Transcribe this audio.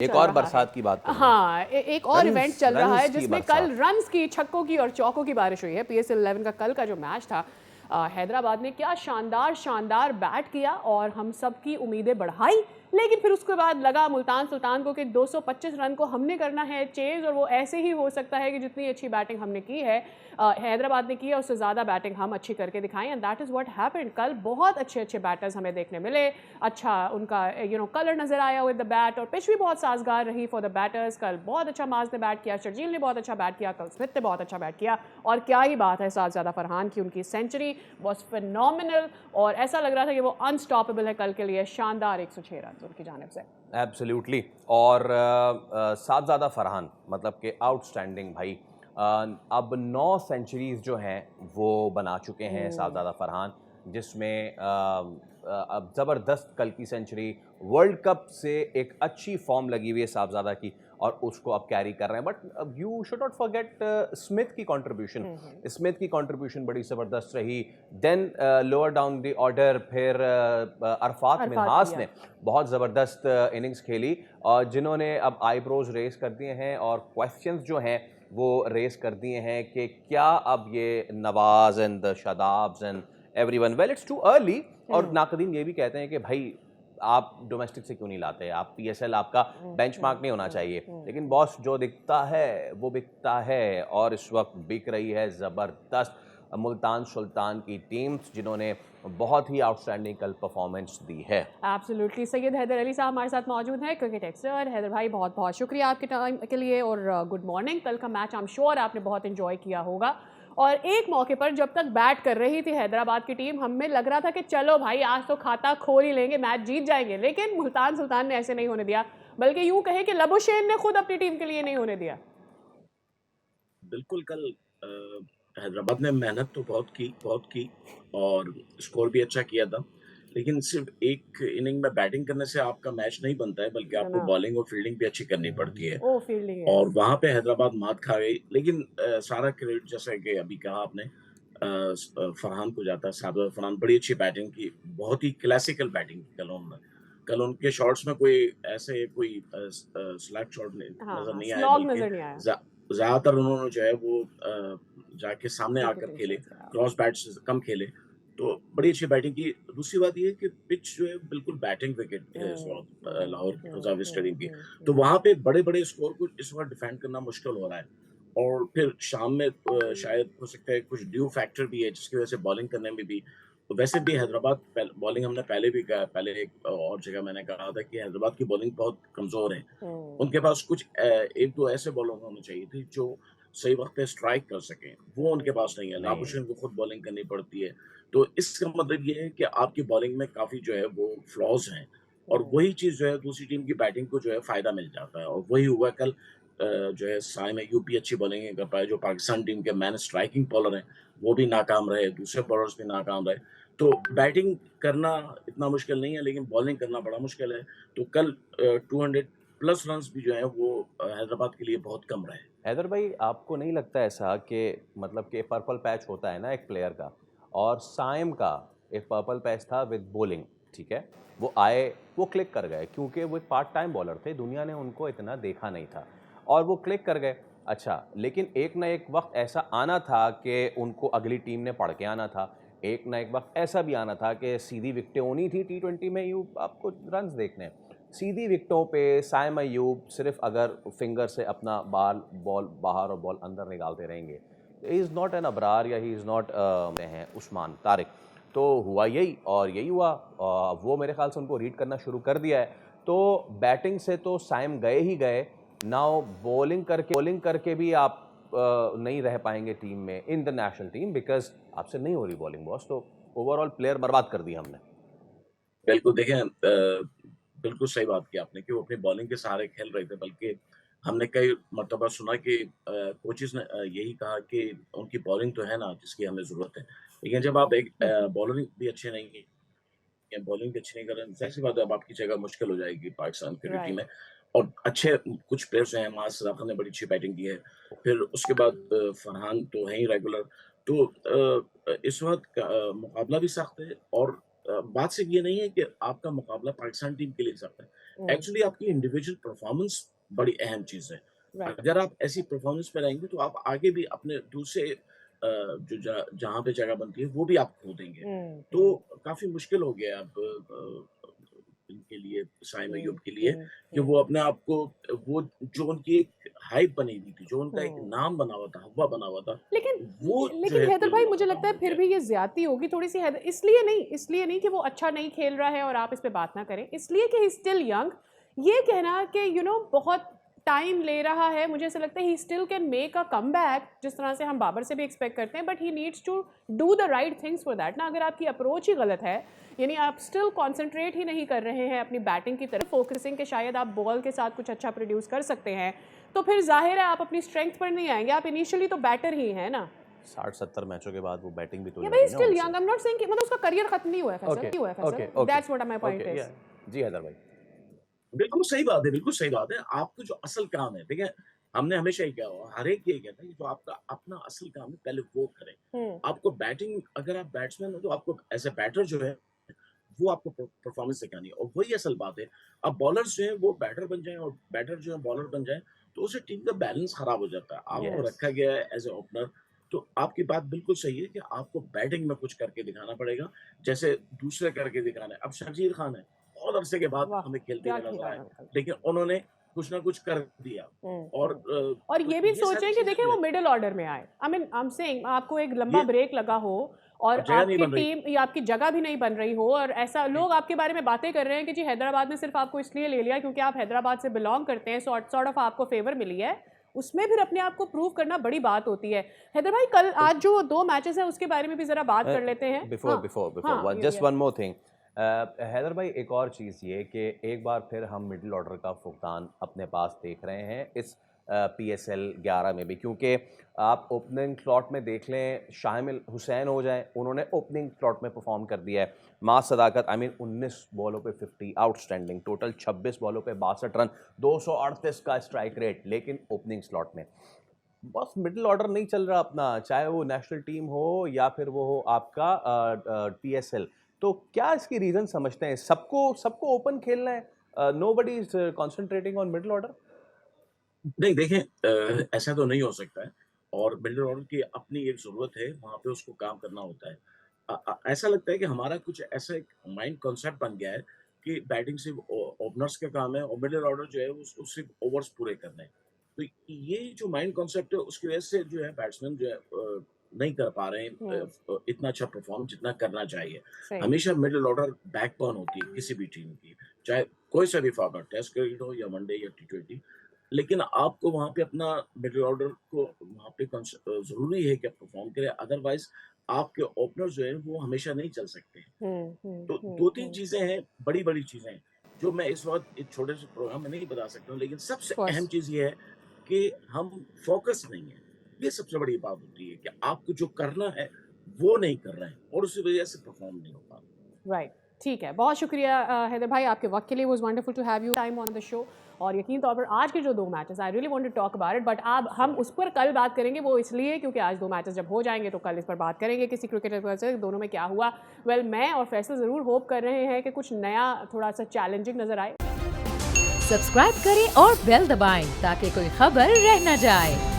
एक चल और रहा है। बरसात की बात करूंगा। हाँ, एक और इवेंट चल रहा है रन्स की जिसमें कल बरसात। रन्स की, छक्कों की और चौकों की बारिश हुई है। पीएसएल 11 का कल का जो मैच था, हैदराबाद ने क्या शानदार शानदार बैट किया और हम सब की उम्मीदें बढ़ाई। लेकिन फिर उसके बाद लगा मुल्तान सुल्तान को कि 225 रन को हमने करना है चेज, और वो ऐसे ही हो सकता है कि जितनी अच्छी बैटिंग हमने की है, हैदराबाद ने की है, उससे ज़्यादा बैटिंग हम अच्छी करके दिखाएं। And that is what happened. कल बहुत अच्छे अच्छे बैटर्स हमें देखने मिले। अच्छा उनका कलर नज़र आया विद द बैट, और पिच भी बहुत साजगार रही फॉर द बैटर्स। कल बहुत अच्छा माज ने बैट किया, शर्जील ने बहुत अच्छा बैट किया, कल स्मिथ ने बहुत अच्छा बैट किया। और क्या ही बात है साजिदा फरहान की, उनकी सेंचुरी वॉज फिनोमिनल और ऐसा लग रहा था कि वो अनस्टॉपेबल है कल के लिए। शानदार 106 रन उनकी जानिब से। एब्सोल्युटली। और साहबजादा फरहान मतलब कि आउटस्टैंडिंग भाई। अब 9 सेंचुरीज जो हैं वो बना चुके हैं साहबजादा फरहान, जिसमें अब ज़बरदस्त कल की सेंचुरी, वर्ल्ड कप से एक अच्छी फॉर्म लगी हुई है साहबजादा की और उसको अब कैरी कर रहे हैं। But you should not forget Smith की कंट्रीब्यूशन। स्मिथ की कंट्रीब्यूशन बड़ी ज़बरदस्त रही। Then lower down the order फिर अरफात अरफात मिन्हास किया। ने बहुत ज़बरदस्त इनिंग्स खेली और जिन्होंने अब आईब्रोज रेस कर दिए हैं और क्वेश्चंस जो हैं वो रेस कर दिए हैं कि क्या अब ये Nawaz and Shadabs and everyone, well it's too early. और नाकदीन ये भी कहते हैं कि भाई आप डोमेस्टिक से क्यों नहीं लाते, आप पीएसएल आपका बेंचमार्क नहीं होना चाहिए। लेकिन बॉस जो दिखता है वो बिकता है और इस वक्त बिक रही है ज़बरदस्त मुल्तान सुल्तान की टीम्स, जिन्होंने बहुत ही आउटस्टैंडिंग कल परफॉर्मेंस दी है। एब्सोल्युटली। सैयद हैदर अली साहब हमारे साथ मौजूद हैं, क्रिकेट एक्सपर्ट। हैदर भाई बहुत बहुत शुक्रिया आपके टाइम के लिए और गुड मॉर्निंग। कल का मैच आई एम श्योर आपने बहुत एंजॉय किया होगा। और एक मौके पर जब तक बैट कर रही थी हैदराबाद की टीम, हमें लग रहा था कि चलो भाई आज तो खाता खोल ही लेंगे, मैच जीत जाएंगे। लेकिन मुल्तान सुल्तान ने ऐसे नहीं होने दिया, बल्कि यूं कहे कि लबुशेन ने खुद अपनी टीम के लिए नहीं होने दिया। बिल्कुल कल हैदराबाद ने मेहनत तो बहुत की और स्कोर भी अच्छा किया था। लेकिन सिर्फ एक इनिंग में बैटिंग करने से आपका मैच नहीं बनता है, बल्कि आपको जना बॉलिंग और फील्डिंग भी अच्छी करनी पड़ती है। ओ फील्डिंग है। और वहाँ पे हैदराबाद मात खा गई। लेकिन सारा क्रेडिट जैसा कि अभी कहा आपने फरहान को जाता है। साबिर फरहान बड़ी अच्छी बैटिंग की, बहुत ही क्लासिकल बैटिंग की कल उन्होंने। कल उनके शॉट्स में कोई स्लैग शॉट हाँ नज़र हाँ, नहीं आया, स्लॉग बल्कि नजर नहीं आया। ज़्यादातर उन्होंने जो है वो जाके सामने आकर खेले, विकेटें से क्रॉस बैट से कम खेले, तो बड़ी अच्छी बैटिंग की। दूसरी बात ये है कि पिच जो है बिल्कुल बैटिंग विकेट है इस वक़्त लाहौर फज़ाविल स्टेडियम की। तो वहाँ पे बड़े-बड़े स्कोर को इस वक़्त डिफेंड करना मुश्किल हो रहा है। और फिर शाम में शायद हो सकता है कुछ ड्यू फैक्टर भी है, जिसकी वज़ह से बॉलिंग करने में भी, वैसे भी हैदराबाद बॉलिंग, हमने पहले भी कहा, पहले एक और जगह मैंने कहा था कि हैदराबाद की बॉलिंग बहुत कमज़ोर है। उनके पास कुछ 1-2 ऐसे बॉलर होने चाहिए थे जो सही वक़्त पे स्ट्राइक कर सकें, वो उनके पास नहीं है। नहीं है। लाबुशेन को खुद बॉलिंग करनी पड़ती है। तो इसका मतलब ये है कि आपकी बॉलिंग में काफ़ी जो है वो फ्लॉज़ हैं, और वही चीज़ जो है दूसरी टीम की बैटिंग को जो है फ़ायदा मिल जाता है, और वही हुआ कल। जो है साइम अय्यूब भी अच्छी बॉलिंग नहीं कर पाए, जो पाकिस्तान टीम के मेन स्ट्राइकिंग बॉलर हैं, वो भी नाकाम रहे, दूसरे बॉलर्स भी नाकाम रहे। तो बैटिंग करना इतना मुश्किल नहीं है, लेकिन बॉलिंग करना बड़ा मुश्किल है। तो कल 200 प्लस रन्स भी जो हैं वो हैदराबाद के लिए बहुत कम रहे। हैदर भाई, आपको नहीं लगता ऐसा कि मतलब कि पर्पल पैच होता है ना एक प्लेयर का, और साइम का एक पर्पल पैच था विद बॉलिंग, ठीक है? वो आए, वो क्लिक कर गए क्योंकि वो एक पार्ट टाइम बॉलर थे, दुनिया ने उनको इतना देखा नहीं था और वो क्लिक कर गए। अच्छा, लेकिन एक ना एक वक्त ऐसा आना था कि उनको अगली टीम ने पढ़ के आना था। एक ना एक वक्त ऐसा भी आना था कि सीधी विकेटें होनी थी टी20 में, यू आपको रन्स देखने हैं। सीधी विकेटों पे साइम अय्यूब सिर्फ अगर फिंगर से अपना बॉल बाहर और बॉल अंदर निकालते रहेंगे, he is not an Abrar या ही इज़ नॉट हैं उस्मान तारिक। तो हुआ यही और यही हुआ। वो मेरे ख्याल से उनको रीड करना शुरू कर दिया है। तो बैटिंग से तो साइम गए ही गए, नाउ बॉलिंग करके भी आप नहीं रह पाएंगे टीम में, in the national team, because आपसे नहीं हो रही बॉलिंग बॉस। तो ओवरऑल प्लेयर बर्बाद कर दिया हमने। बिल्कुल, देखें, बिल्कुल सही बात की आपने कि वो अपनी बॉलिंग के सहारे खेल रहे थे, बल्कि हमने कई मर्तबा सुना कि कोचेज़ ने यही कहा कि उनकी बॉलिंग तो है ना जिसकी हमें ज़रूरत है। लेकिन जब आप एक बॉलर भी अच्छे नहीं है, या बॉलिंग भी अच्छी नहीं कर रहे हैं, ज़ाहिर-सी बात है अब आपकी जगह मुश्किल हो जाएगी पाकिस्तान क्रिकेट टीम राइट। में। और अच्छे कुछ प्लेयर्स हैं, माज़ सदाकत ने बड़ी अच्छी बैटिंग की है। फिर उसके बाद फरहान तो हैं ही रेगुलर। तो इस वक़्त मुकाबला भी सख्त है, और बात सिर्फ ये नहीं है कि आपका मुकाबला पाकिस्तान टीम के लिए सख्त है। एक्चुअली आपकी इंडिविजुअल परफॉर्मेंस बड़ी अहम चीज है। राइट। अगर आप ऐसी परफॉर्मेंस पे रहेंगे तो आप आगे भी अपने दूसरे जहाँ पे जगह बनती है वो भी आप खो देंगे। तो काफी मुश्किल हो गया अब इनके लिए, साइम अय्यूब के लिए, कि वो अपने आप को, वो जो उनकी एक हाइप बनी हुई थी, जो उनका एक नाम बना हुआ था, हवा बना हुआ था, लेकिन वो जो लेकिन है हैदर भाई वो मुझे खत्म लगता है हो फिर गया। भी ये ज्यादती होगी थोड़ी सी हैदर, इसलिए नहीं कि वो अच्छा नहीं खेल रहा है और आप इस पे बात ना करें, इसलिए कि ही स्टिल यंग। ये कहना कि बहुत टाइम ले रहा है, मुझे ऐसा लगता है he still can make a comeback, जिस तरह से हम बाबर से भी एक्सपेक्ट करते हैं, but he needs to do the right things for that ना। अगर आपकी अप्रोच ही गलत है, यानी आप स्टिल कॉन्सेंट्रेट ही नहीं कर रहे हैं अपनी बैटिंग की तरफ, फोकसिंग के शायद आप बॉल के साथ कुछ अच्छा प्रोड्यूस कर सकते हैं, तो फिर जाहिर है आप अपनी स्ट्रेंथ पर नहीं आएंगे। आप इनिशियली तो बैटर ही हैं ना। 60-70 मैचों के बाद वो बैटिंग भी तो या लगी भाई ना स्टिल उनसे। Young, I am not saying कि उसका करियर खत्म नहीं हुआ है फैसल, नहीं हुआ है Faisal, that's what my point is. जी हैदर भाई। बिल्कुल सही बात है, बिल्कुल सही बात है। आपको जो असल काम है, देखिए, हमने हमेशा ही कहा, हर एक ये कहता है कि जो आपका अपना असल काम है पहले वो करें। आपको बैटिंग, अगर आप बैट्समैन हो तो आपको एज ए बैटर जो है वो आपको परफॉर्मेंस दिखानी है, और वही असल बात है। अब बॉलर्स जो है वो बैटर बन जाए और बैटर जो है बॉलर बन जाए, तो उससे टीम का बैलेंस खराब हो जाता है। आपको यस। रखा गया है एज ए ओपनर, तो आपकी बात बिल्कुल सही है कि आपको बैटिंग में कुछ करके दिखाना पड़ेगा, जैसे दूसरे करके दिखाना है। अब शर्जील खान है, बहुत अरसे के बाद वाह, हमें खेलते क्या हुए नजर खेला आए, अंकल। लेकिन उन्होंने कुछ ना कुछ कर दिया। और और तो ये भी ये सारी सोचें कि चीजें देखिए जो वो है, मिडिल ऑर्डर में आए, I mean I am saying आपको एक लंबा ये ब्रेक लगा हो और अब जगह नहीं आपकी बन रही। टीम या आपकी जगह भी नहीं बन रही हो, और ऐसा लोग आपके बारे में बातें कर रहे हैं कि जी हैदराबाद ने सिर्फ आपको इसलिए ले लिया क्योंकि आप हैदराबाद से बिलोंग करते हैं, सॉर्ट ऑफ आपको फेवर मिली है, उसमें फिर अपने आप को प्रूव करना बड़ी बात होती है। हैदर भाई कल आज जो 2 मैचेस हैं उसके बारे में भी जरा बात कर लेते हैं। Before just one more thing, Haidar भाई, एक और चीज़ ये कि एक बार फिर हम मिडिल ऑर्डर का फुकदान अपने पास देख रहे हैं इस PSL 11 में भी, क्योंकि आप ओपनिंग स्लॉट में देख लें, शामिल हुसैन हो जाएं, उन्होंने ओपनिंग स्लॉट में परफॉर्म कर दिया है। मास सदाकत, आई मीन 19 बॉलों पे 50, आउटस्टैंडिंग, टोटल 26 बॉलों पे 62 रन, 238 का स्ट्राइक रेट, लेकिन ओपनिंग स्लॉट में बस मिडिल ऑर्डर नहीं चल रहा अपना, चाहे वो नेशनल टीम हो या फिर वो हो आपका PSL। तो क्या इसकी रीज़न समझते हैं? सबको ओपन खेलना है, nobody is concentrating on middle order. नहीं, देखें, ऐसा तो नहीं हो सकता है, और मिडल ऑर्डर की अपनी एक ज़रूरत है, वहाँ पे उसको काम करना होता है। ऐसा लगता है कि हमारा कुछ ऐसा एक माइंड कॉन्सेप्ट बन गया है कि बैटिंग सिर्फ ओपनर्स का काम है और मिडल ऑर्डर जो है वो सिर्फ ओवर्स पूरे करने हैं। तो ये जो माइंड कॉन्सेप्ट है उसकी वजह से जो है बैट्समैन जो है नहीं कर पा रहे हैं इतना अच्छा परफॉर्म जितना करना चाहिए। सही। हमेशा मिडल ऑर्डर बैकबोन होती है किसी भी टीम की, चाहे कोई सा भी फॉर्मेट, टेस्ट क्रिकेट हो या वनडे या T20, लेकिन आपको वहाँ पे अपना मिडिल ऑर्डर को वहाँ पे ज़रूरी है कि आप परफॉर्म करें, अदरवाइज आपके ओपनर जो है वो हमेशा नहीं चल सकते हैं। तो 2-3 चीज़ें हैं, बड़ी-बड़ी चीज़ें हैं, जो मैं इस वक़्त एक छोटे से प्रोग्राम में नहीं बता सकता हूँ, लेकिन सबसे अहम चीज़ ये है कि हम फ़ोकस नहीं है। ये सबसे बड़ी बात होती है कि आपको जो करना है वो नहीं कर रहे हैं और उसी वजह से परफॉर्म नहीं हो पा रहा। राइट, ठीक है, बहुत शुक्रिया हैदर भाई आपके वक्त के लिए। Was wonderful to have you time on the show. और यकीन तौर पर आज के जो 2 matches, I really want to talk about it, but अब हम उस पर कल बात करेंगे, वो इसलिए क्योंकि आज 2 मैचेस जब हो जाएंगे तो कल इस पर बात करेंगे किसी क्रिकेटर से दोनों में क्या हुआ। वेल, मैं और फैसल ज़रूर होप कर रहे हैं कि कुछ नया थोड़ा सा चैलेंजिंग नजर आए। सब्सक्राइब करें और बेल दबाएं ताकि कोई खबर रह न जाए।